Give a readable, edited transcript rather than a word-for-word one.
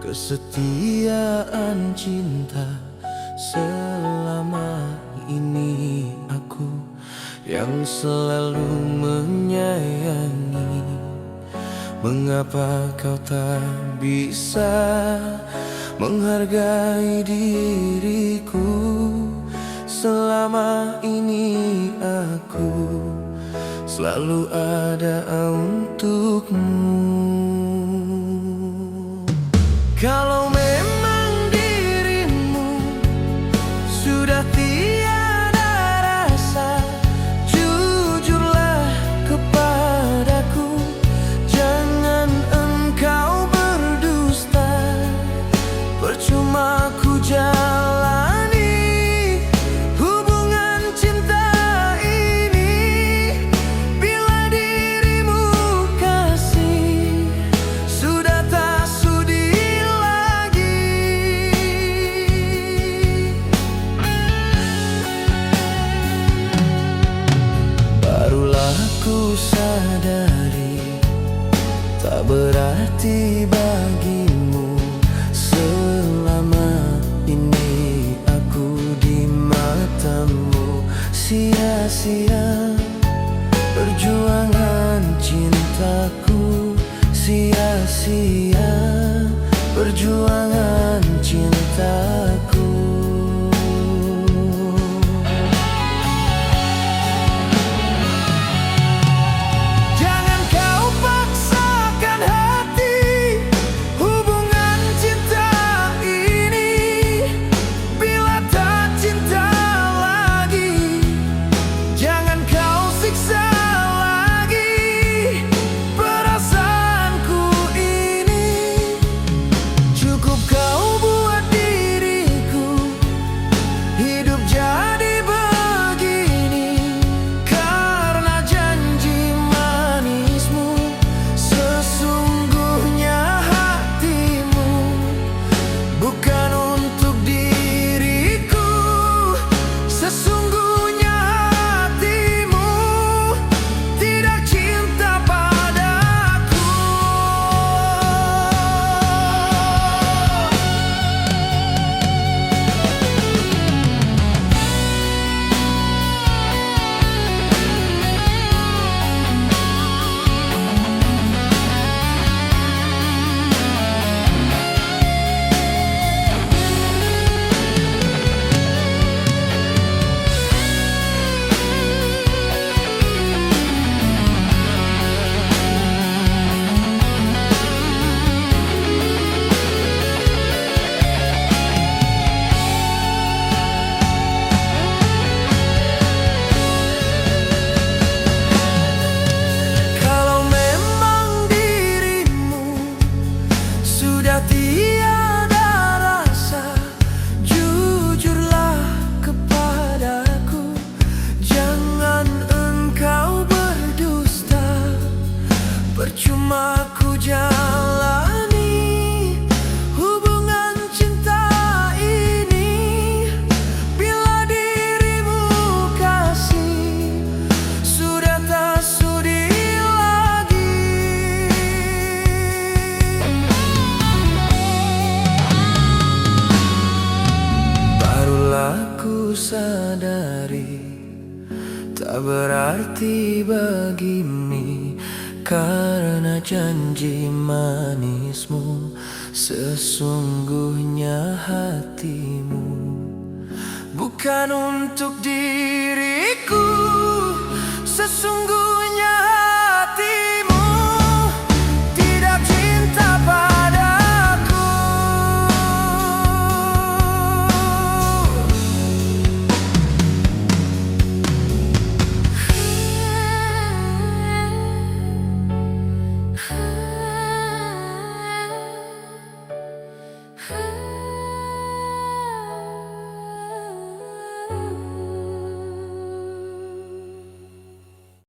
kesetiaan cinta. Selama ini aku yang selalu menyayangi. Mengapa kau tak bisa menghargai diriku? Selama ini aku selalu ada untukmu. Kalau memang dirimu sudah tiada rasa, jujurlah kepadaku. Jangan engkau berdusta. Percuma ku jalani hubungan cinta ini bila dirimu kasih sudah tak sudi lagi. Barulah ku sadari tak berarti bagimu. Selama ini aku di matamu sia-sia perjuangan cintaku, sia-sia perjuangan cintaku. Jangan kau paksakan hati hubungan cinta ini bila tak cinta lagi. Jangan kau siksa lagi perasaanku ini. Cukup kau buat diriku hidup jadi begini. Karena janji manismu sesungguhnya hatimu bukan untuk diriku. Sesungguhnya hatimu tidak cinta padaku. Kalau memang dirimu sudah tiada rasa, jujurlah kepadaku. Jangan engkau berdusta. Percuma ku jalani hubungan cinta ini bila dirimu kasih sudah tak sudi lagi. Barulah ku sadari tak berarti begini. Karena janji manismu sesungguhnya hatimu bukan untuk diriku. Sesungguhnya